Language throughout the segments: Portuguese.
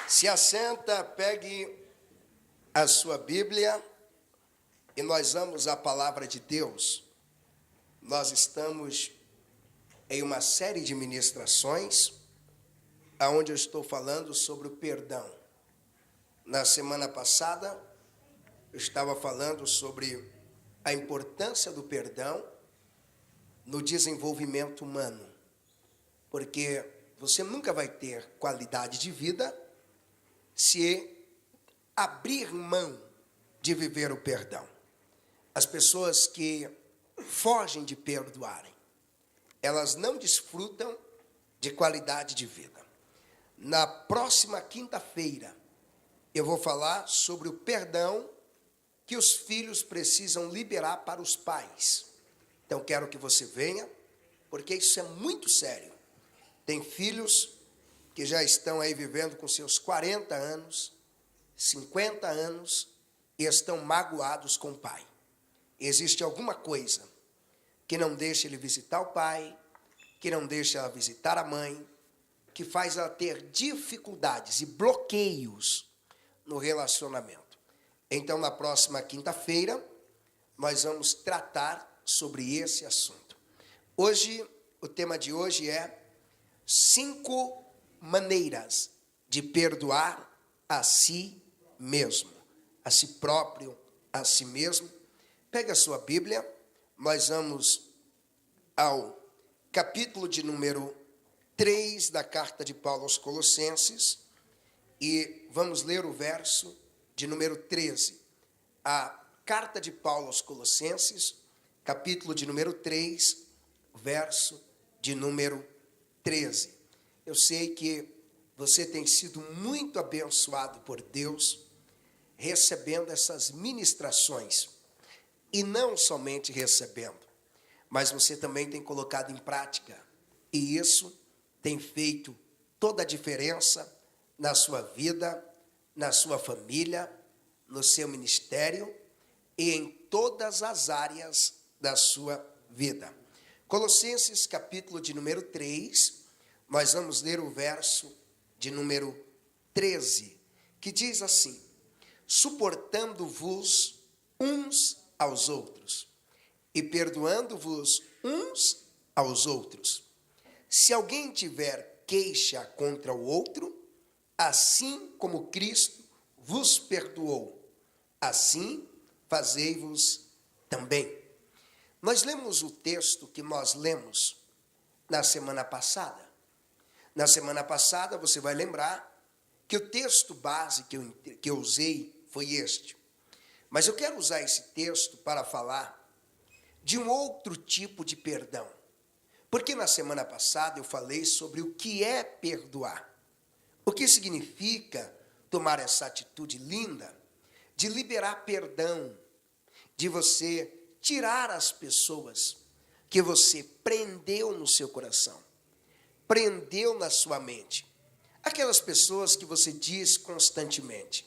Se assenta, pegue a sua Bíblia e nós vamos à palavra de Deus. Nós estamos em uma série de ministrações onde eu estou falando sobre o perdão. Na semana passada, eu estava falando sobre a importância do perdão no desenvolvimento humano, porque você nunca vai ter qualidade de vida se abrir mão de viver o perdão. As pessoas que fogem de perdoarem, elas não desfrutam de qualidade de vida. Na próxima quinta-feira, eu vou falar sobre o perdão que os filhos precisam liberar para os pais. Então, quero que você venha, porque isso é muito sério. Tem filhos que já estão aí vivendo com seus 40 anos, 50 anos, e estão magoados com o pai. Existe alguma coisa que não deixa ele visitar o pai, que não deixa ela visitar a mãe, que faz ela ter dificuldades e bloqueios no relacionamento. Então, na próxima quinta-feira, nós vamos tratar sobre esse assunto. Hoje, o tema de hoje é 5 maneiras de perdoar a si mesmo, a si próprio, a si mesmo. Pega a sua Bíblia, nós vamos ao capítulo de número 3 da carta de Paulo aos Colossenses e vamos ler o verso de número 13. A carta de Paulo aos Colossenses, capítulo de número 3, verso de número 13. Eu sei que você tem sido muito abençoado por Deus, recebendo essas ministrações. E não somente recebendo, mas você também tem colocado em prática. E isso tem feito toda a diferença na sua vida, na sua família, no seu ministério e em todas as áreas da sua vida. Colossenses, capítulo de número 3, nós vamos ler o verso de número 13, que diz assim: suportando-vos uns aos outros e perdoando-vos uns aos outros. Se alguém tiver queixa contra o outro, assim como Cristo vos perdoou, assim fazei-vos também. Nós lemos o texto que nós lemos na semana passada. Na semana passada, você vai lembrar que o texto base que eu usei foi este. Mas eu quero usar esse texto para falar de um outro tipo de perdão. Porque na semana passada eu falei sobre o que é perdoar. O que significa tomar essa atitude linda de liberar perdão, de você tirar as pessoas que você prendeu no seu coração, prendeu na sua mente. Aquelas pessoas que você diz constantemente: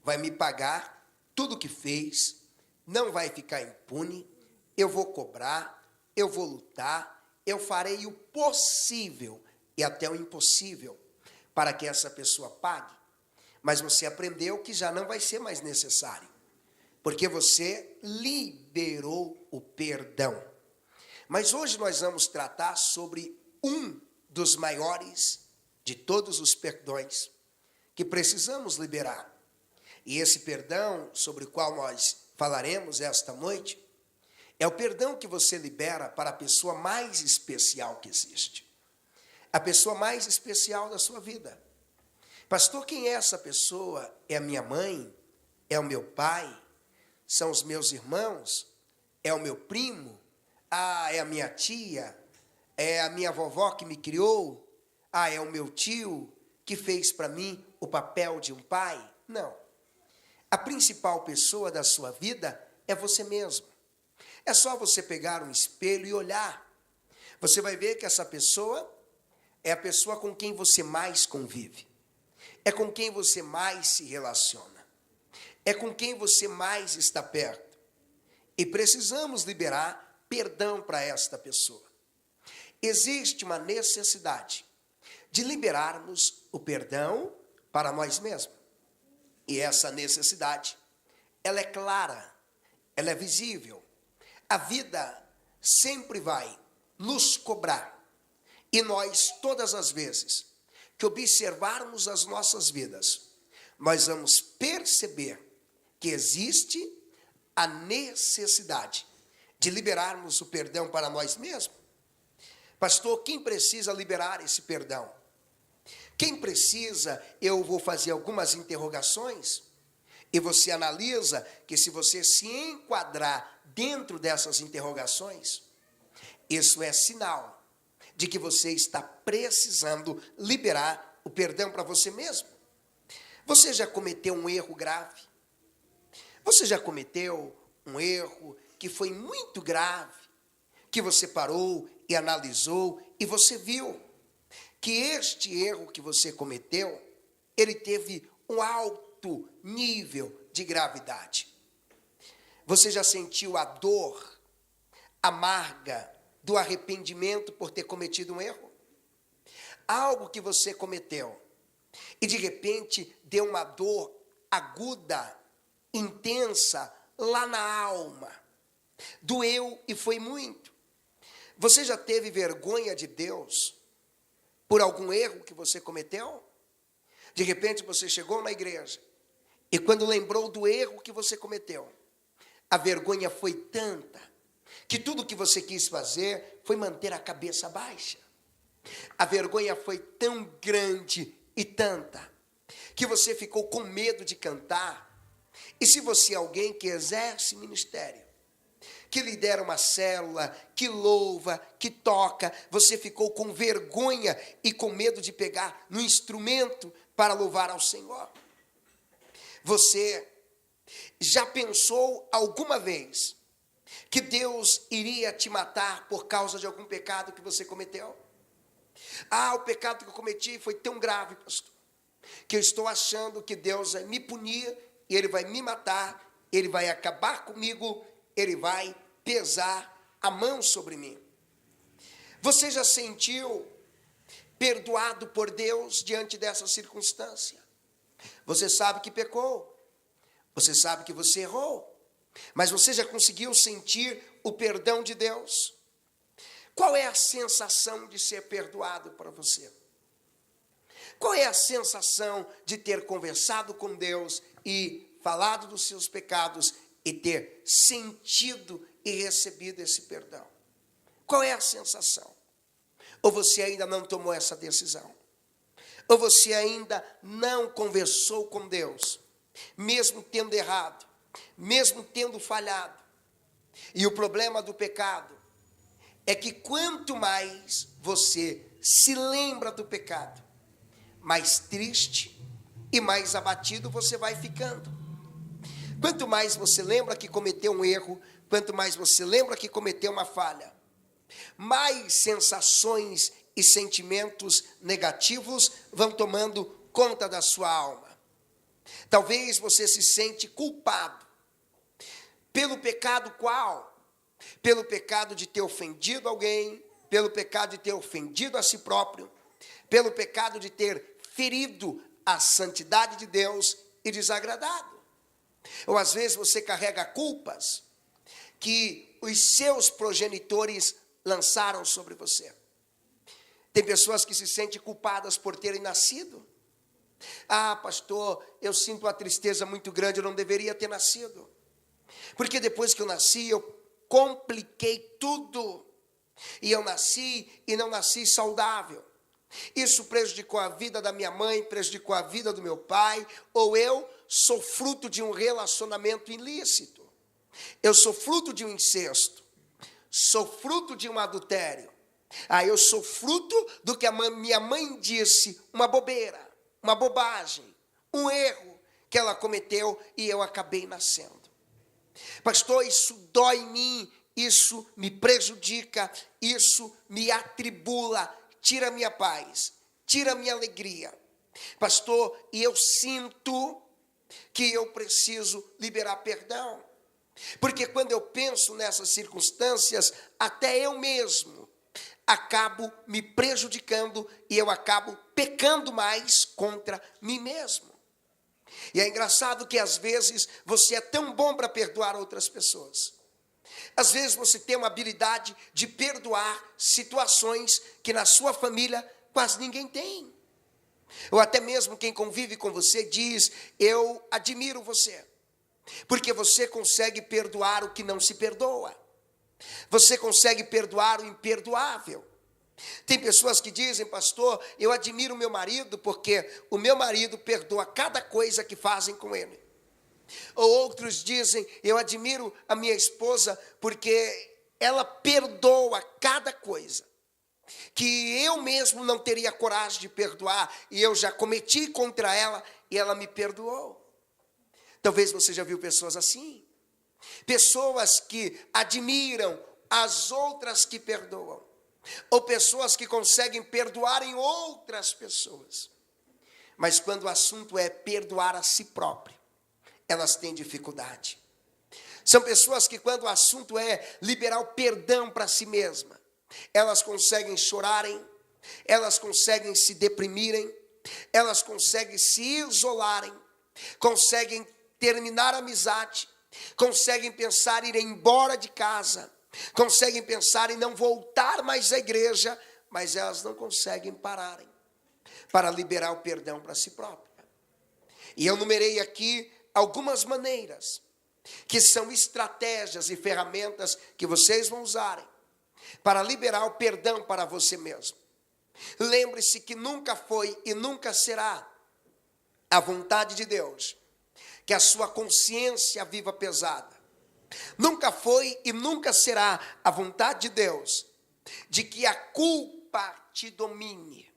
vai me pagar tudo que fez, não vai ficar impune, eu vou cobrar, eu vou lutar, eu farei o possível e até o impossível para que essa pessoa pague. Mas você aprendeu que já não vai ser mais necessário, porque você liberou o perdão. Mas hoje nós vamos tratar sobre um dos maiores de todos os perdões que precisamos liberar. E esse perdão sobre o qual nós falaremos esta noite é o perdão que você libera para a pessoa mais especial que existe. A pessoa mais especial da sua vida. Pastor, quem é essa pessoa? É a minha mãe? É o meu pai? São os meus irmãos? É o meu primo? É a minha tia? É a minha vovó que me criou? É o meu tio que fez para mim o papel de um pai? Não. A principal pessoa da sua vida é você mesmo. É só você pegar um espelho e olhar. Você vai ver que essa pessoa é a pessoa com quem você mais convive. É com quem você mais se relaciona. É com quem você mais está perto. E precisamos liberar perdão para esta pessoa. Existe uma necessidade de liberarmos o perdão para nós mesmos. E essa necessidade, ela é clara, ela é visível. A vida sempre vai nos cobrar. E nós, todas as vezes que observarmos as nossas vidas, nós vamos perceber que existe a necessidade de liberarmos o perdão para nós mesmos. Pastor, quem precisa liberar esse perdão? Quem precisa, eu vou fazer algumas interrogações, e você analisa que se você se enquadrar dentro dessas interrogações, isso é sinal de que você está precisando liberar o perdão para você mesmo. Você já cometeu um erro grave? Você já cometeu um erro que foi muito grave, que você parou e analisou e você viu que este erro que você cometeu, ele teve um alto nível de gravidade? Você já sentiu a dor amarga do arrependimento por ter cometido um erro? Algo que você cometeu e de repente deu uma dor aguda, intensa, lá na alma. Doeu e foi muito. Você já teve vergonha de Deus por algum erro que você cometeu? De repente você chegou na igreja e quando lembrou do erro que você cometeu, a vergonha foi tanta que tudo que você quis fazer foi manter a cabeça baixa. A vergonha foi tão grande e tanta que você ficou com medo de cantar. E se você é alguém que exerce ministério, que lidera uma célula, que louva, que toca, você ficou com vergonha e com medo de pegar no instrumento para louvar ao Senhor. Você já pensou alguma vez que Deus iria te matar por causa de algum pecado que você cometeu? O pecado que eu cometi foi tão grave, pastor, que eu estou achando que Deus vai me punir, e Ele vai me matar, Ele vai acabar comigo, Ele vai pesar a mão sobre mim. Você já sentiu perdoado por Deus diante dessa circunstância? Você sabe que pecou, você sabe que você errou, mas você já conseguiu sentir o perdão de Deus? Qual é a sensação de ser perdoado para você? Qual é a sensação de ter conversado com Deus e falado dos seus pecados e ter sentido e recebido esse perdão? Qual é a sensação? Ou você ainda não tomou essa decisão? Ou você ainda não conversou com Deus, mesmo tendo errado, mesmo tendo falhado? E o problema do pecado é que quanto mais você se lembra do pecado, mais triste e mais abatido você vai ficando. Quanto mais você lembra que cometeu um erro, quanto mais você lembra que cometeu uma falha, mais sensações e sentimentos negativos vão tomando conta da sua alma. Talvez você se sente culpado pelo pecado qual? Pelo pecado de ter ofendido alguém, pelo pecado de ter ofendido a si próprio, pelo pecado de ter ferido a santidade de Deus e desagradado. Ou às vezes você carrega culpas que os seus progenitores lançaram sobre você. Tem pessoas que se sentem culpadas por terem nascido. Pastor, eu sinto uma tristeza muito grande, eu não deveria ter nascido. Porque depois que eu nasci, eu compliquei tudo. E eu nasci e não nasci saudável. Isso prejudicou a vida da minha mãe, prejudicou a vida do meu pai, ou eu sou fruto de um relacionamento ilícito. Eu sou fruto de um incesto. Sou fruto de um adultério. Eu sou fruto do que a minha mãe disse, uma bobeira, uma bobagem, um erro que ela cometeu e eu acabei nascendo. Pastor, isso dói em mim, isso me prejudica, isso me atribula, tira minha paz, tira minha alegria. Pastor, e eu sinto que eu preciso liberar perdão. Porque quando eu penso nessas circunstâncias, até eu mesmo acabo me prejudicando e eu acabo pecando mais contra mim mesmo. E é engraçado que às vezes você é tão bom para perdoar outras pessoas. Às vezes você tem uma habilidade de perdoar situações que na sua família quase ninguém tem. Ou até mesmo quem convive com você diz: eu admiro você, porque você consegue perdoar o que não se perdoa. Você consegue perdoar o imperdoável. Tem pessoas que dizem: pastor, eu admiro meu marido porque o meu marido perdoa cada coisa que fazem com ele. Ou outros dizem: eu admiro a minha esposa porque ela perdoa cada coisa que eu mesmo não teria coragem de perdoar, e eu já cometi contra ela e ela me perdoou. Talvez você já viu pessoas assim. Pessoas que admiram as outras que perdoam. Ou pessoas que conseguem perdoar em outras pessoas. Mas quando o assunto é perdoar a si próprio, elas têm dificuldade. São pessoas que quando o assunto é liberar o perdão para si mesma, elas conseguem chorarem, elas conseguem se deprimirem, elas conseguem se isolarem, conseguem terminar a amizade, conseguem pensar em ir embora de casa, conseguem pensar em não voltar mais à igreja, mas elas não conseguem pararem para liberar o perdão para si própria. E eu numerei aqui algumas maneiras, que são estratégias e ferramentas que vocês vão usarem para liberar o perdão para você mesmo. Lembre-se que nunca foi e nunca será a vontade de Deus que a sua consciência viva pesada. Nunca foi e nunca será a vontade de Deus de que a culpa te domine,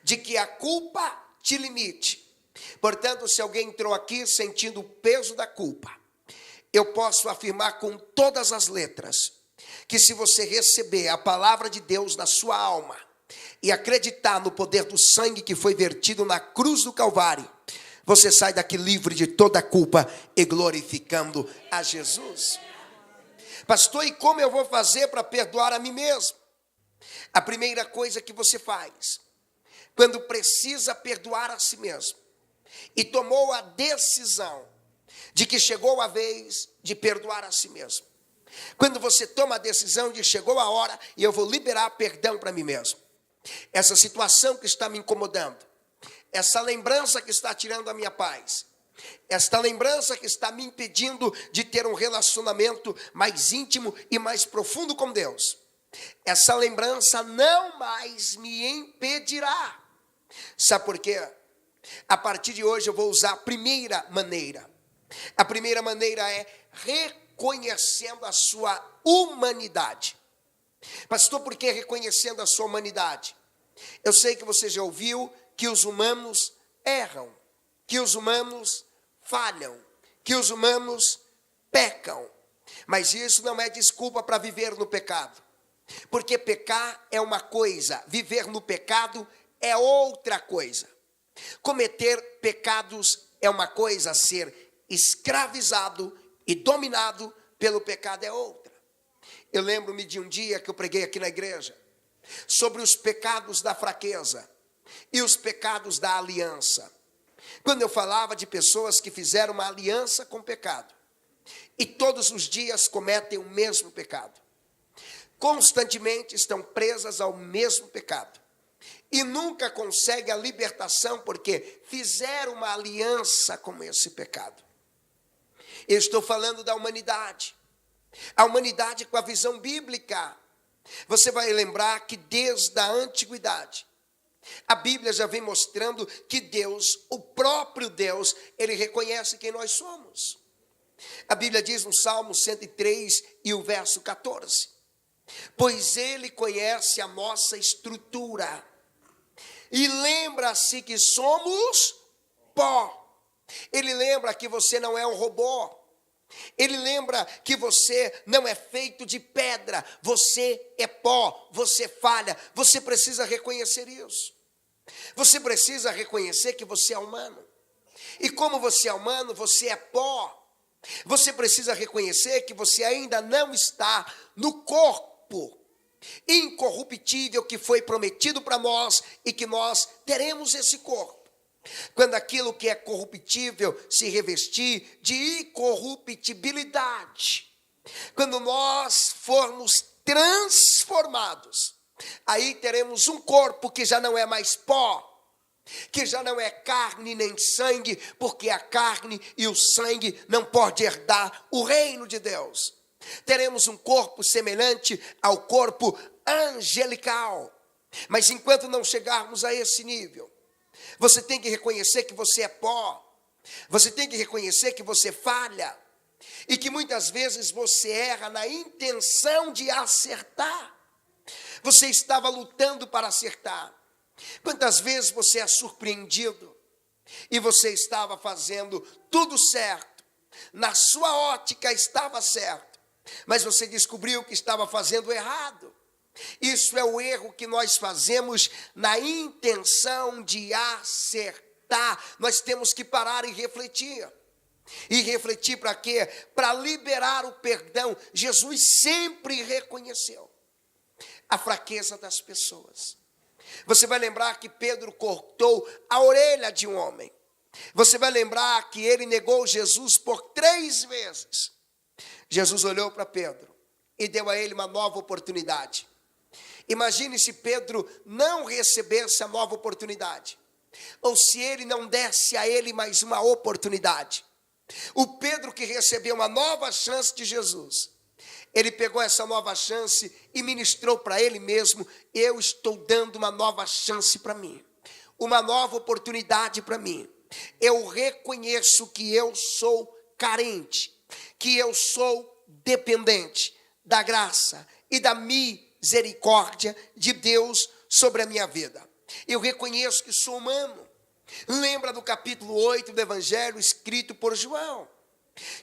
de que a culpa te limite. Portanto, se alguém entrou aqui sentindo o peso da culpa, eu posso afirmar com todas as letras que se você receber a palavra de Deus na sua alma e acreditar no poder do sangue que foi vertido na cruz do Calvário, você sai daqui livre de toda a culpa e glorificando a Jesus. Pastor, e como eu vou fazer para perdoar a mim mesmo? A primeira coisa que você faz, quando precisa perdoar a si mesmo, e tomou a decisão de que chegou a vez de perdoar a si mesmo. Quando você toma a decisão de chegou a hora e eu vou liberar perdão para mim mesmo. Essa situação que está me incomodando, essa lembrança que está tirando a minha paz, esta lembrança que está me impedindo de ter um relacionamento mais íntimo e mais profundo com Deus, essa lembrança não mais me impedirá. Sabe por quê? A partir de hoje eu vou usar a primeira maneira. A primeira maneira é reconhecendo a sua humanidade. Pastor, por que reconhecendo a sua humanidade? Eu sei que você já ouviu que os humanos erram, que os humanos falham, que os humanos pecam. Mas isso não é desculpa para viver no pecado. Porque pecar é uma coisa, viver no pecado é outra coisa. Cometer pecados é uma coisa, ser escravizado e dominado pelo pecado é outra. Eu lembro-me de um dia que eu preguei aqui na igreja sobre os pecados da fraqueza e os pecados da aliança. Quando eu falava de pessoas que fizeram uma aliança com o pecado e todos os dias cometem o mesmo pecado, constantemente estão presas ao mesmo pecado e nunca conseguem a libertação porque fizeram uma aliança com esse pecado. Eu estou falando da humanidade. A humanidade com a visão bíblica. Você vai lembrar que desde a antiguidade, a Bíblia já vem mostrando que Deus, o próprio Deus, Ele reconhece quem nós somos. A Bíblia diz no Salmo 103 e o verso 14: pois Ele conhece a nossa estrutura e lembra-se que somos pó. Ele lembra que você não é um robô. Ele lembra que você não é feito de pedra, você é pó, você falha. Você precisa reconhecer isso. Você precisa reconhecer que você é humano. E como você é humano, você é pó. Você precisa reconhecer que você ainda não está no corpo incorruptível que foi prometido para nós e que nós teremos esse corpo. Quando aquilo que é corruptível se revestir de incorruptibilidade, quando nós formos transformados, aí teremos um corpo que já não é mais pó, que já não é carne nem sangue, porque a carne e o sangue não podem herdar o reino de Deus. Teremos um corpo semelhante ao corpo angelical. Mas enquanto não chegarmos a esse nível, você tem que reconhecer que você é pó. Você tem que reconhecer que você falha. E que muitas vezes você erra na intenção de acertar. Você estava lutando para acertar. Quantas vezes você é surpreendido e você estava fazendo tudo certo, na sua ótica estava certo, mas você descobriu que estava fazendo errado. Isso é o erro que nós fazemos na intenção de acertar. Nós temos que parar e refletir. E refletir para quê? Para liberar o perdão. Jesus sempre reconheceu a fraqueza das pessoas. Você vai lembrar que Pedro cortou a orelha de um homem. Você vai lembrar que ele negou Jesus por 3 vezes. Jesus olhou para Pedro e deu a ele uma nova oportunidade. Imagine se Pedro não recebesse a nova oportunidade, ou se ele não desse a ele mais uma oportunidade. O Pedro que recebeu uma nova chance de Jesus, ele pegou essa nova chance e ministrou para ele mesmo: eu estou dando uma nova chance para mim, uma nova oportunidade para mim. Eu reconheço que eu sou carente, que eu sou dependente da graça e da misericórdia de Deus sobre a minha vida. Eu reconheço que sou humano. Lembra do capítulo 8 do Evangelho escrito por João,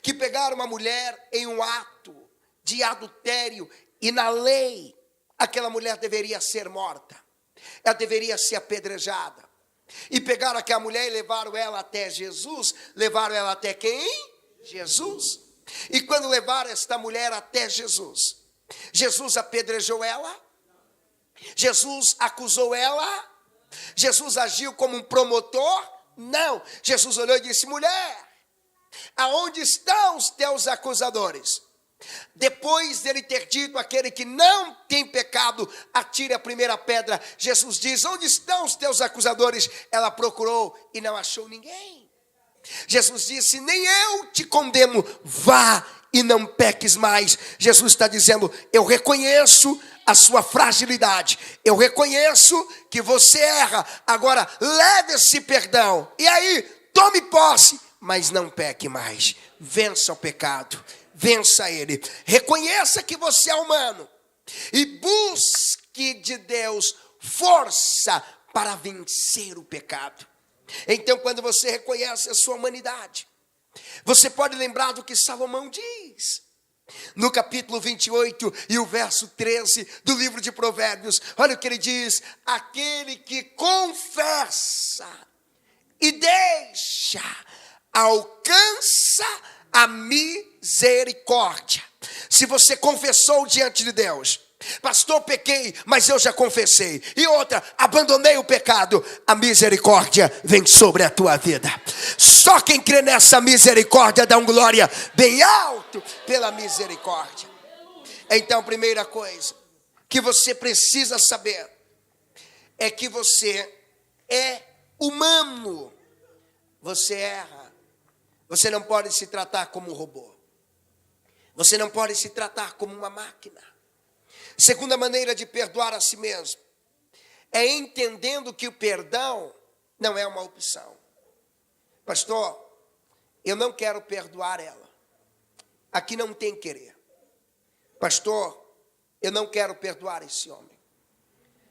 que pegaram uma mulher em um ato de adultério e na lei aquela mulher deveria ser morta, ela deveria ser apedrejada. E pegaram aquela mulher e levaram ela até Jesus. Levaram ela até quem? Jesus. E quando levaram esta mulher até Jesus, Jesus apedrejou ela? Jesus acusou ela? Jesus agiu como um promotor? Não. Jesus olhou e disse: mulher, aonde estão os teus acusadores? Depois dele ter dito: aquele que não tem pecado, atire a primeira pedra, Jesus diz: onde estão os teus acusadores? Ela procurou e não achou ninguém. Jesus disse: nem eu te condeno, vá e não peques mais. Jesus está dizendo: eu reconheço a sua fragilidade, eu reconheço que você erra, agora leve esse perdão, e aí tome posse, mas não peque mais. Vença o pecado, vença ele. Reconheça que você é humano e busque de Deus força para vencer o pecado. Então, quando você reconhece a sua humanidade, você pode lembrar do que Salomão diz no capítulo 28 e o verso 13 do livro de Provérbios. Olha o que ele diz: aquele que confessa e deixa alcança a misericórdia. Se você confessou diante de Deus: pastor, pequei, mas eu já confessei. E outra, abandonei o pecado, a misericórdia vem sobre a tua vida. Só quem crê nessa misericórdia dá glória bem alto pela misericórdia. Então, primeira coisa que você precisa saber é que você é humano. Você erra. Você não pode se tratar como um robô. Você não pode se tratar como uma máquina. Segunda maneira de perdoar a si mesmo é entendendo que o perdão não é uma opção. Pastor, eu não quero perdoar ela. Aqui não tem querer. Pastor, eu não quero perdoar esse homem.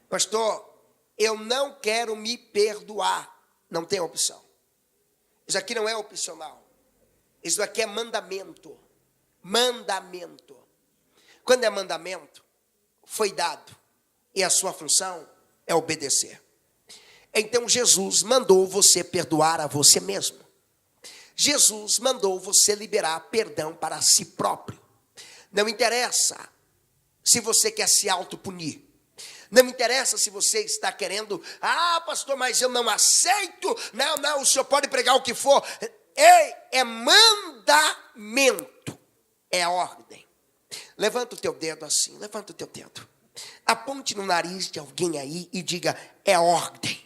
Pastor, eu não quero me perdoar. Não tem opção. Isso aqui não é opcional. Isso aqui é mandamento. Mandamento. Quando é mandamento, foi dado, e a sua função é obedecer. Então Jesus mandou você perdoar a você mesmo. Jesus mandou você liberar perdão para si próprio. Não interessa se você quer se autopunir. Não me interessa se você está querendo, pastor, mas eu não aceito. Não, o senhor pode pregar o que for. É mandamento, é ordem. Levanta o teu dedo assim, levanta o teu dedo. Aponte no nariz de alguém aí e diga, é ordem.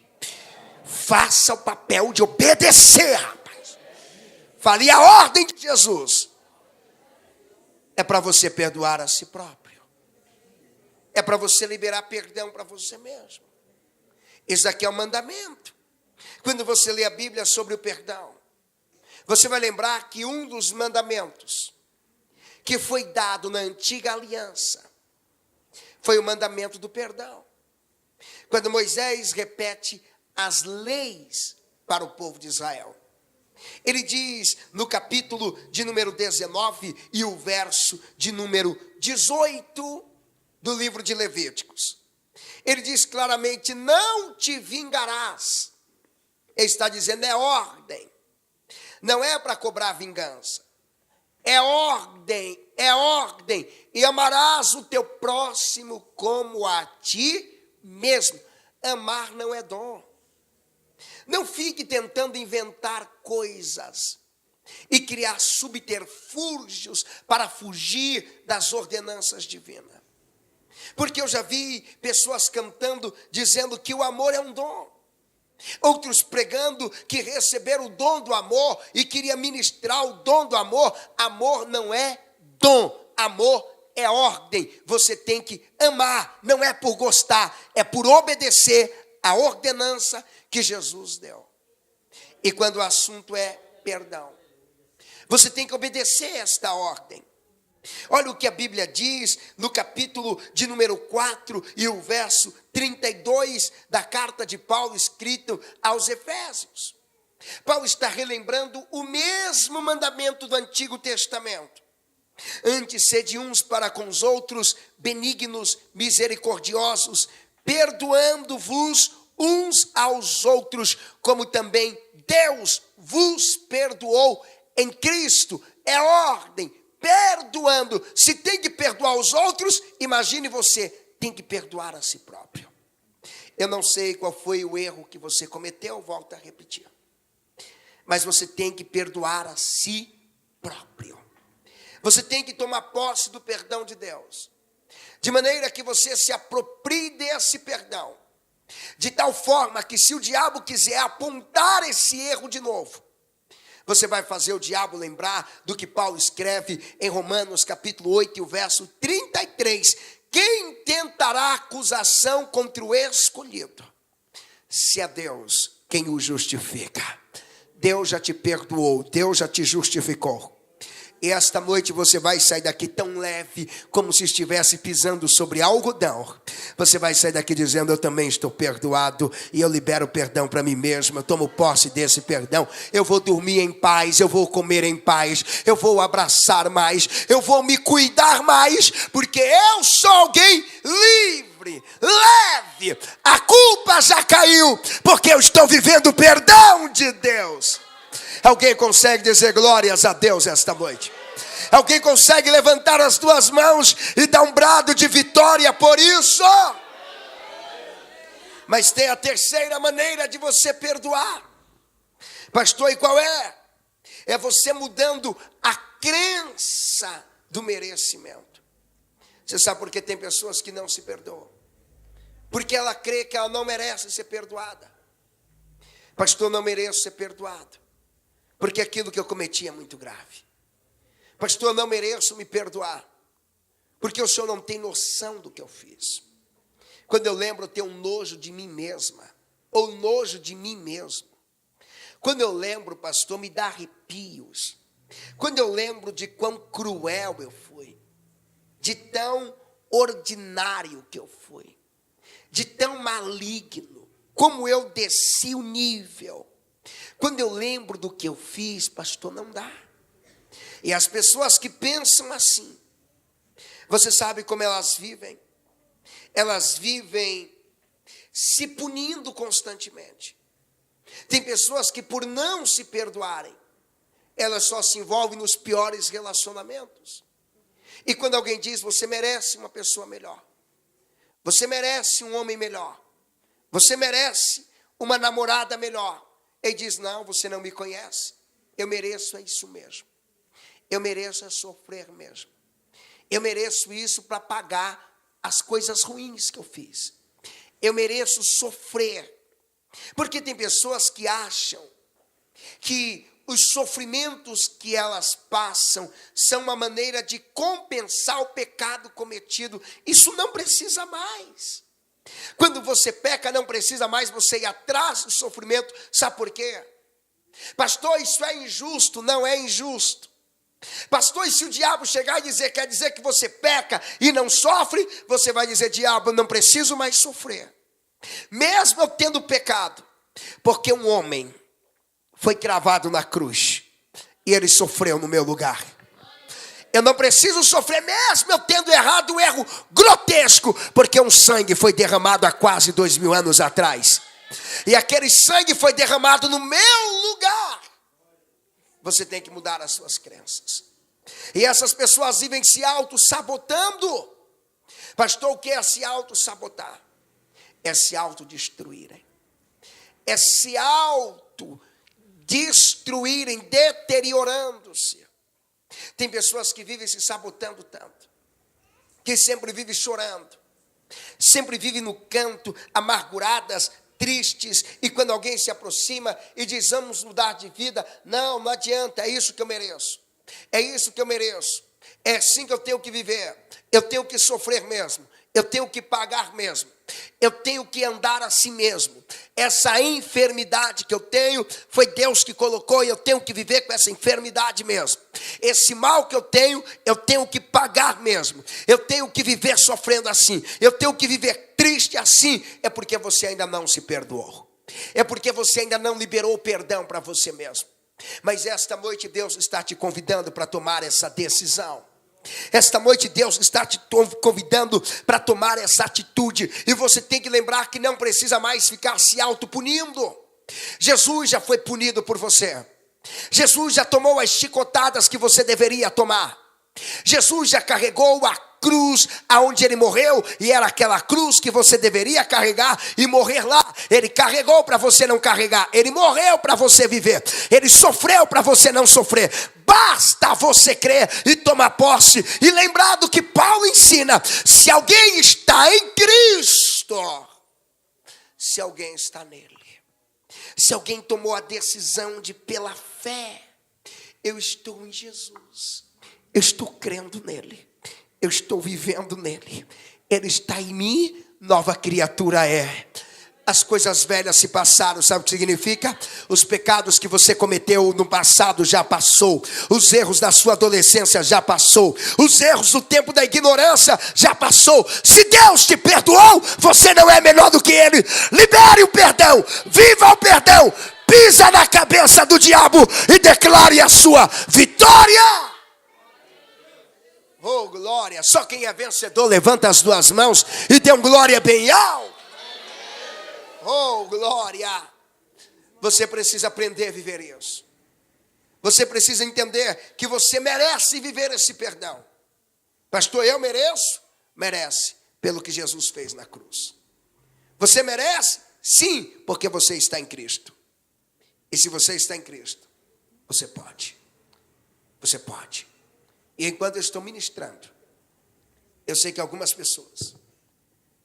Faça o papel de obedecer, rapaz. Fale a ordem de Jesus. É para você perdoar a si próprio. É para você liberar perdão para você mesmo. Isso aqui é um mandamento. Quando você lê a Bíblia sobre o perdão, você vai lembrar que um dos mandamentos que foi dado na antiga aliança foi o mandamento do perdão. Quando Moisés repete as leis para o povo de Israel, ele diz no capítulo de número 19 e o verso de número 18 do livro de Levíticos. Ele diz claramente, não te vingarás. Ele está dizendo, é ordem. Não é para cobrar vingança. É ordem, é ordem. E amarás o teu próximo como a ti mesmo. Amar não é dom. Não fique tentando inventar coisas e criar subterfúgios para fugir das ordenanças divinas. Porque eu já vi pessoas cantando, dizendo que o amor é um dom. Outros pregando que receberam o dom do amor e queria ministrar o dom do amor. Amor não é dom, amor é ordem. Você tem que amar, não é por gostar, é por obedecer a ordenança que Jesus deu. E quando o assunto é perdão, você tem que obedecer esta ordem. Olha o que a Bíblia diz no capítulo de número 4 e o verso 32 da carta de Paulo escrito aos Efésios. Paulo está relembrando o mesmo mandamento do Antigo Testamento. Antes, sede uns para com os outros, benignos, misericordiosos, perdoando-vos uns aos outros, como também Deus vos perdoou em Cristo. É ordem. Perdoando, se tem que perdoar os outros, imagine você, tem que perdoar a si próprio. Eu não sei qual foi o erro que você cometeu, volto a repetir. Mas você tem que perdoar a si próprio. Você tem que tomar posse do perdão de Deus. De maneira que você se aproprie desse perdão. De tal forma que se o diabo quiser apontar esse erro de novo, você vai fazer o diabo lembrar do que Paulo escreve em Romanos capítulo 8 e o verso 33. Quem tentará acusação contra o escolhido? Se é Deus quem o justifica. Deus já te perdoou, Deus já te justificou. E esta noite você vai sair daqui tão leve, como se estivesse pisando sobre algodão. Você vai sair daqui dizendo, eu também estou perdoado, e eu libero perdão para mim mesmo, eu tomo posse desse perdão. Eu vou dormir em paz, eu vou comer em paz, eu vou abraçar mais, eu vou me cuidar mais, porque eu sou alguém livre, leve. A culpa já caiu, porque eu estou vivendo o perdão de Deus. Alguém consegue dizer glórias a Deus esta noite? Alguém consegue levantar as duas mãos e dar um brado de vitória por isso? Mas tem a terceira maneira de você perdoar. Pastor, e qual é? É você mudando a crença do merecimento. Você sabe por que tem pessoas que não se perdoam? Porque ela crê que ela não merece ser perdoada. Pastor, não mereço ser perdoado, porque aquilo que eu cometi é muito grave. Pastor, eu não mereço me perdoar, porque o senhor não tem noção do que eu fiz. Quando eu lembro, eu tenho um nojo de mim mesma, ou nojo de mim mesmo. Quando eu lembro, pastor, me dá arrepios. Quando eu lembro de quão cruel eu fui, de tão ordinário que eu fui, de tão maligno, como eu desci o nível. Quando eu lembro do que eu fiz, pastor, não dá. E as pessoas que pensam assim, você sabe como elas vivem? Elas vivem se punindo constantemente. Tem pessoas que, por não se perdoarem, elas só se envolvem nos piores relacionamentos. E quando alguém diz, você merece uma pessoa melhor, você merece um homem melhor, você merece uma namorada melhor, ele diz, não, você não me conhece, eu mereço é isso mesmo, eu mereço é sofrer mesmo, eu mereço isso para pagar as coisas ruins que eu fiz, eu mereço sofrer, porque tem pessoas que acham que os sofrimentos que elas passam são uma maneira de compensar o pecado cometido. Isso não precisa mais. Quando você peca, não precisa mais você ir atrás do sofrimento. Sabe por quê? Pastor, isso é injusto. Não é injusto. Pastor, e se o diabo chegar e dizer, quer dizer que você peca e não sofre, você vai dizer, diabo, não preciso mais sofrer. Mesmo eu tendo pecado, porque um homem foi cravado na cruz e ele sofreu no meu lugar. Eu não preciso sofrer mesmo eu tendo errado um erro grotesco, porque um sangue foi derramado há quase 2000 anos atrás. E aquele sangue foi derramado no meu lugar. Você tem que mudar as suas crenças. E essas pessoas vivem se auto-sabotando. Pastor, o que é se auto-sabotar? É se autodestruírem. É se autodestruírem, deteriorando-se. Tem pessoas que vivem se sabotando tanto, que sempre vivem chorando, sempre vivem no canto, amarguradas, tristes, e quando alguém se aproxima e diz, vamos mudar de vida, não adianta, é isso que eu mereço, é isso que eu mereço, é assim que eu tenho que viver, eu tenho que sofrer mesmo, eu tenho que pagar mesmo, eu tenho que andar assim mesmo. Essa enfermidade que eu tenho, foi Deus que colocou e eu tenho que viver com essa enfermidade mesmo. Esse mal que eu tenho que pagar mesmo. Eu tenho que viver sofrendo assim. Eu tenho que viver triste assim. É porque você ainda não se perdoou. É porque você ainda não liberou o perdão para você mesmo. Mas esta noite Deus está te convidando para tomar essa decisão. Esta noite Deus está te convidando para tomar essa atitude. E você tem que lembrar que não precisa mais ficar se autopunindo. Jesus já foi punido por você. Jesus já tomou as chicotadas que você deveria tomar. Jesus já carregou a cruz aonde ele morreu, e era aquela cruz que você deveria carregar e morrer lá. Ele carregou para você não carregar, ele morreu para você viver, ele sofreu para você não sofrer. Basta você crer e tomar posse e lembrar do que Paulo ensina: se alguém está em Cristo, se alguém está nele, se alguém tomou a decisão de pela fé, eu estou em Jesus, eu estou crendo nele, eu estou vivendo nele, ele está em mim, nova criatura é. As coisas velhas se passaram, sabe o que significa? Os pecados que você cometeu no passado já passou, os erros da sua adolescência já passou, os erros do tempo da ignorância já passou. Se Deus te perdoou, você não é melhor do que ele. Libere o perdão, viva o perdão, pisa na cabeça do diabo e declare a sua vitória. Oh, glória! Só quem é vencedor levanta as duas mãos e dê um glória bem alto. Oh, glória! Você precisa aprender a viver isso. Você precisa entender que você merece viver esse perdão. Pastor, eu mereço? Merece, pelo que Jesus fez na cruz. Você merece? Sim, porque você está em Cristo. E se você está em Cristo, você pode. Você pode. E enquanto eu estou ministrando, eu sei que algumas pessoas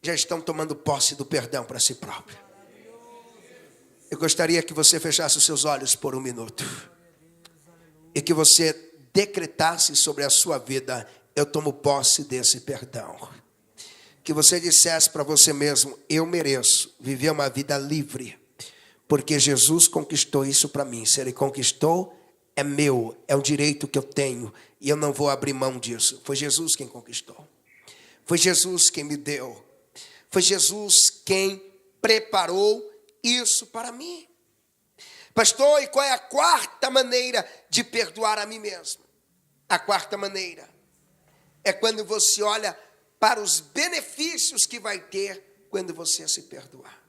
já estão tomando posse do perdão para si próprio. Eu gostaria que você fechasse os seus olhos por um minuto e que você decretasse sobre a sua vida: eu tomo posse desse perdão. Que você dissesse para você mesmo: eu mereço viver uma vida livre, porque Jesus conquistou isso para mim. Se ele conquistou, é meu, é um direito que eu tenho e eu não vou abrir mão disso. Foi Jesus quem conquistou, foi Jesus quem me deu, foi Jesus quem preparou isso para mim. Pastor, e qual é a quarta maneira de perdoar a mim mesmo? A quarta maneira é quando você olha para os benefícios que vai ter quando você se perdoar.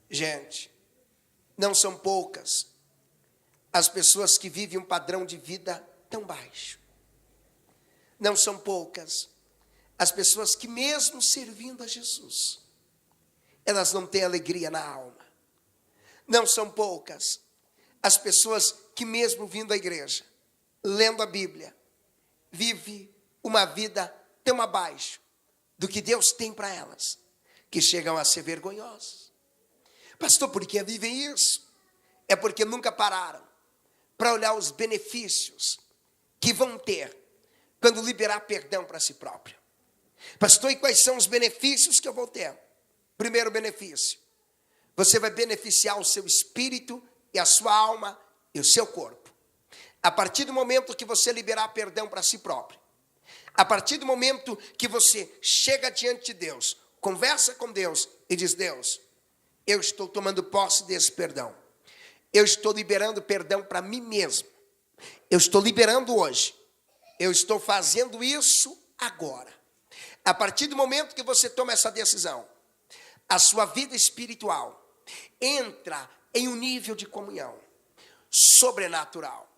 Gente, não são poucas as pessoas que vivem um padrão de vida tão baixo, Não são poucas as pessoas que, mesmo servindo a Jesus, elas não têm alegria na alma. Não são poucas as pessoas que, mesmo vindo à igreja, lendo a Bíblia, vive uma vida tão abaixo do que Deus tem para elas, que chegam a ser vergonhosas. Pastor, por que vivem isso? É porque nunca pararam para olhar os benefícios que vão ter quando liberar perdão para si próprio. Pastor, e quais são os benefícios que eu vou ter? Primeiro benefício, você vai beneficiar o seu espírito e a sua alma e o seu corpo. A partir do momento que você liberar perdão para si próprio, a partir do momento que você chega diante de Deus, conversa com Deus e diz: Deus, eu estou tomando posse desse perdão. Eu estou liberando perdão para mim mesmo. Eu estou liberando hoje. Eu estou fazendo isso agora. A partir do momento que você toma essa decisão, a sua vida espiritual entra em um nível de comunhão sobrenatural.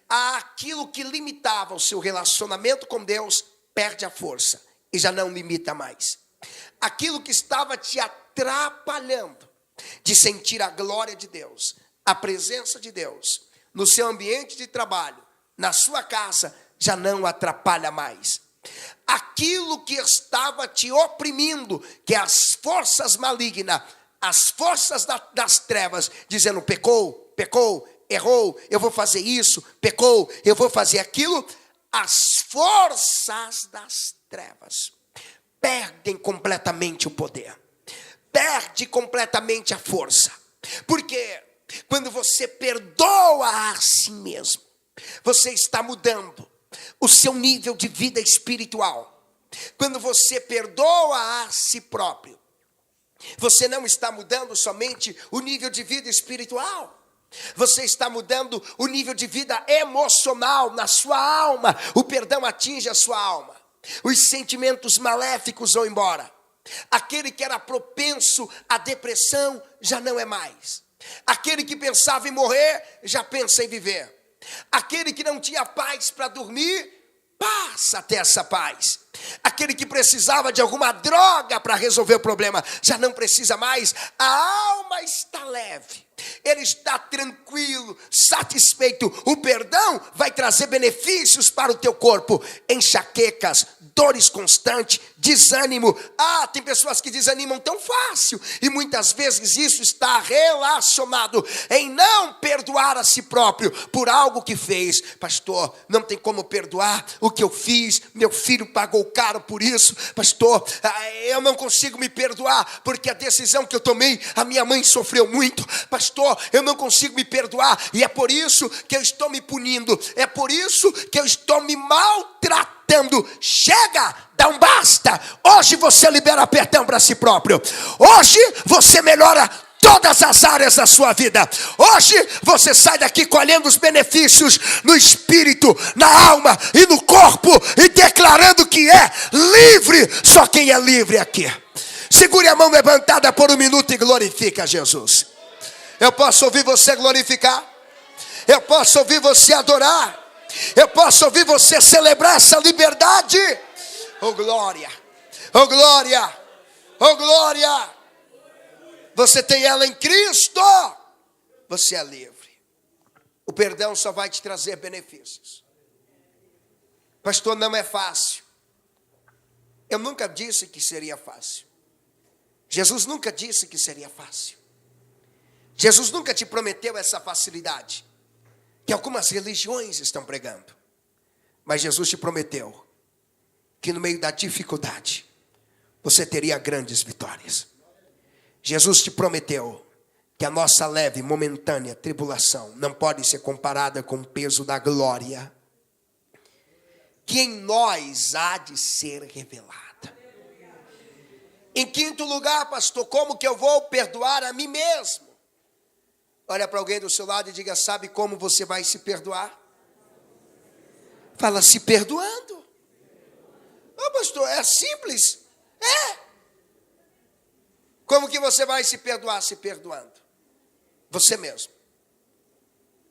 Aquilo que limitava o seu relacionamento com Deus perde a força e já não limita mais. Aquilo que estava te atrapalhando de sentir a glória de Deus, a presença de Deus no seu ambiente de trabalho, na sua casa, já não atrapalha mais. Aquilo que estava te oprimindo, que as forças malignas, as forças das trevas, dizendo: pecou, errou, eu vou fazer isso, pecou, eu vou fazer aquilo. As forças das trevas perdem completamente o poder, perde completamente a força, porque quando você perdoa a si mesmo, você está mudando o seu nível de vida espiritual. Quando você perdoa a si próprio, você não está mudando somente o nível de vida espiritual, você está mudando o nível de vida emocional na sua alma. O perdão atinge a sua alma. Os sentimentos maléficos vão embora. Aquele que era propenso à depressão já não é mais. Aquele que pensava em morrer já pensa em viver. Aquele que não tinha paz para dormir passa a ter essa paz. Aquele que precisava de alguma droga para resolver o problema já não precisa mais. A alma está leve, ele está tranquilo, satisfeito. O perdão vai trazer benefícios para o teu corpo: enxaquecas, dores constantes, desânimo. Tem pessoas que desanimam tão fácil, e muitas vezes isso está relacionado em não perdoar a si próprio por algo que fez. Pastor, não tem como perdoar o que eu fiz, meu filho pagou caro por isso. Pastor, eu não consigo me perdoar porque a decisão que eu tomei, a minha mãe sofreu muito. Pastor, eu não consigo me perdoar e é por isso que eu estou me punindo, é por isso que eu estou me maltratando. Chega, dá um basta. Hoje você libera perdão para si próprio. Hoje você melhora todas as áreas da sua vida. Hoje você sai daqui colhendo os benefícios no espírito, na alma e no corpo, e declarando que é livre. Só quem é livre aqui. Segure a mão levantada por um minuto e glorifica a Jesus. Eu posso ouvir você glorificar, eu posso ouvir você adorar, eu posso ouvir você celebrar essa liberdade. Oh glória, oh glória, oh glória. Você tem ela em Cristo, você é livre. O perdão só vai te trazer benefícios. Pastor, não é fácil. Eu nunca disse que seria fácil. Jesus nunca disse que seria fácil. Jesus nunca te prometeu essa facilidade que algumas religiões estão pregando. Mas Jesus te prometeu que no meio da dificuldade você teria grandes vitórias. Jesus te prometeu que a nossa leve, momentânea tribulação não pode ser comparada com o peso da glória que em nós há de ser revelada. Em quinto lugar, pastor, como que eu vou perdoar a mim mesmo? Olha para alguém do seu lado e diga: sabe como você vai se perdoar? Fala: se perdoando. Pastor, é simples. Como que você vai se perdoar? Se perdoando. Você mesmo.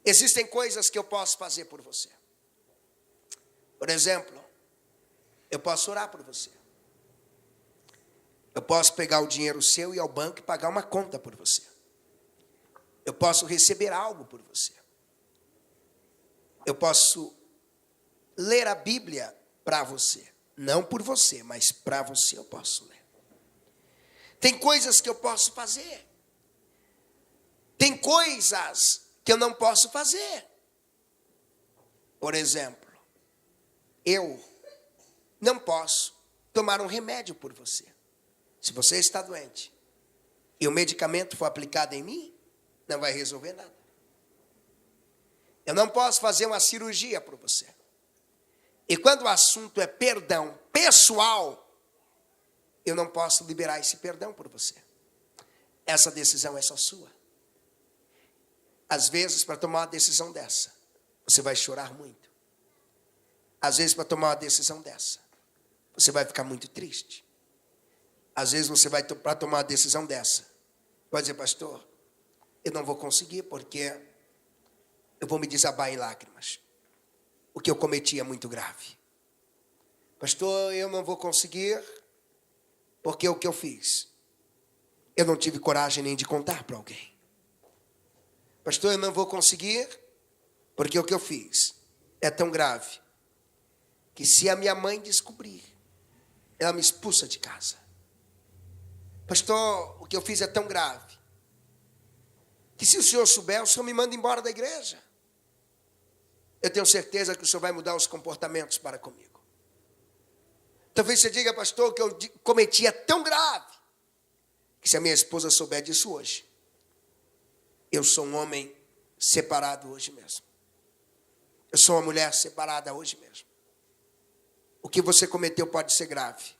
Existem coisas que eu posso fazer por você. Por exemplo, Eu posso orar por você. Eu posso pegar o dinheiro seu e ir ao banco e pagar uma conta por você. Eu posso receber algo por você. Eu posso ler a Bíblia para você. Não por você, mas para você eu posso ler. Tem coisas que eu posso fazer. Tem coisas que eu não posso fazer. Por exemplo, eu não posso tomar um remédio por você. Se você está doente e o medicamento for aplicado em mim, não vai resolver nada. Eu não posso fazer uma cirurgia por você. E quando o assunto é perdão pessoal, eu não posso liberar esse perdão por você. Essa decisão é só sua. Às vezes, para tomar uma decisão dessa, você vai chorar muito. Às vezes, para tomar uma decisão dessa, você vai ficar muito triste. Às vezes, você vai para tomar uma decisão dessa, vai dizer, pastor, eu não vou conseguir porque eu vou me desabar em lágrimas. O que eu cometi é muito grave. Pastor, eu não vou conseguir porque o que eu fiz, eu não tive coragem nem de contar para alguém. Pastor, eu não vou conseguir porque o que eu fiz é tão grave que se a minha mãe descobrir, ela me expulsa de casa. Pastor, o que eu fiz é tão grave que se o senhor souber, o senhor me manda embora da igreja. Eu tenho certeza que o senhor vai mudar os comportamentos para comigo. Talvez você diga, pastor, o que eu cometi é tão grave que se a minha esposa souber disso hoje, eu sou um homem separado hoje mesmo. Eu sou uma mulher separada hoje mesmo. O que você cometeu pode ser grave,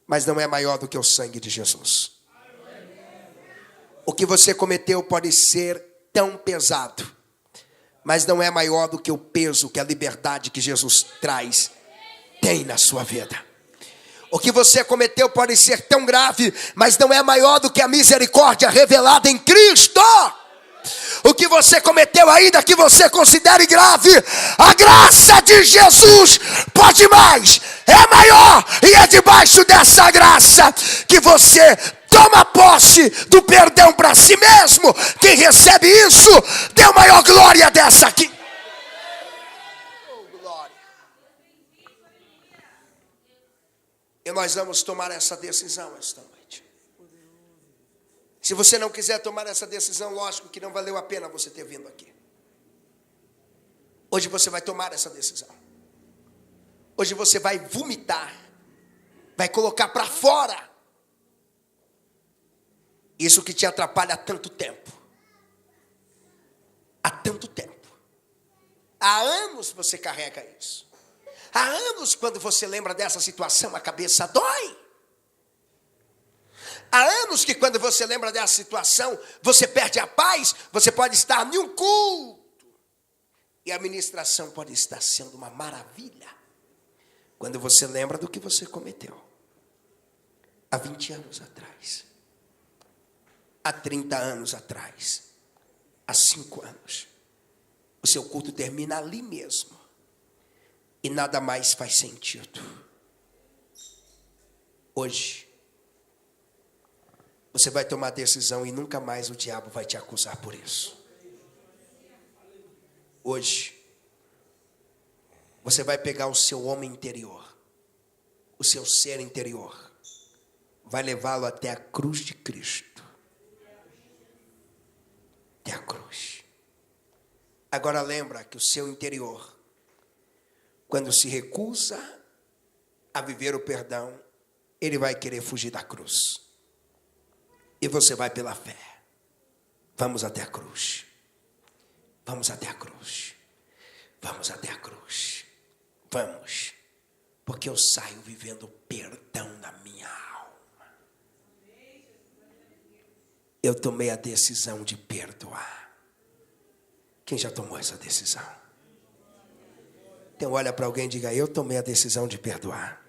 mas não é maior do que o sangue de Jesus. O que você cometeu pode ser tão pesado, mas não é maior do que o peso que a liberdade que Jesus traz tem na sua vida. O que você cometeu pode ser tão grave, mas não é maior do que a misericórdia revelada em Cristo. O que você cometeu, ainda que você considere grave, a graça de Jesus pode mais, é maior, e é debaixo dessa graça que você toma posse do perdão para si mesmo. Quem recebe isso, dê maior glória dessa aqui. Oh, glória. E nós vamos tomar essa decisão esta noite. Se você não quiser tomar essa decisão, lógico que não valeu a pena você ter vindo aqui. Hoje você vai tomar essa decisão. Hoje você vai vomitar, vai colocar para fora isso que te atrapalha há tanto tempo. Há tanto tempo. Há anos você carrega isso. Há anos, quando você lembra dessa situação, a cabeça dói. Há anos que quando você lembra dessa situação, você perde a paz. Você pode estar em um culto e a ministração pode estar sendo uma maravilha, quando você lembra do que você cometeu há 20 anos atrás, há 30 anos atrás, há 5 anos. O seu culto termina ali mesmo e nada mais faz sentido. Hoje você vai tomar decisão e nunca mais o diabo vai te acusar por isso. Hoje, você vai pegar o seu homem interior, o seu ser interior, vai levá-lo até a cruz de Cristo. Até a cruz. Agora lembra que o seu interior, quando se recusa a viver o perdão, ele vai querer fugir da cruz. E você vai pela fé. Vamos até a cruz. Vamos até a cruz. Vamos até a cruz. Vamos. Porque eu saio vivendo perdão na minha alma. Eu tomei a decisão de perdoar. Quem já tomou essa decisão? Então olha para alguém e diga, eu tomei a decisão de perdoar.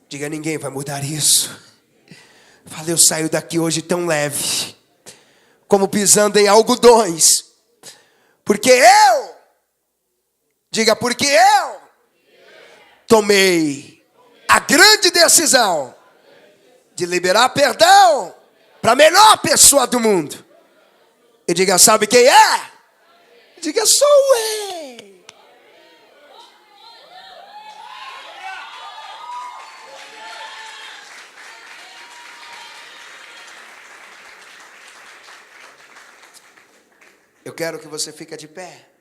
Diga, ninguém vai mudar isso. Fala, eu saio daqui hoje tão leve, como pisando em algodões, porque eu tomei a grande decisão de liberar perdão para a melhor pessoa do mundo. E diga, sabe quem é? Diga, sou eu. Eu quero que você fique de pé.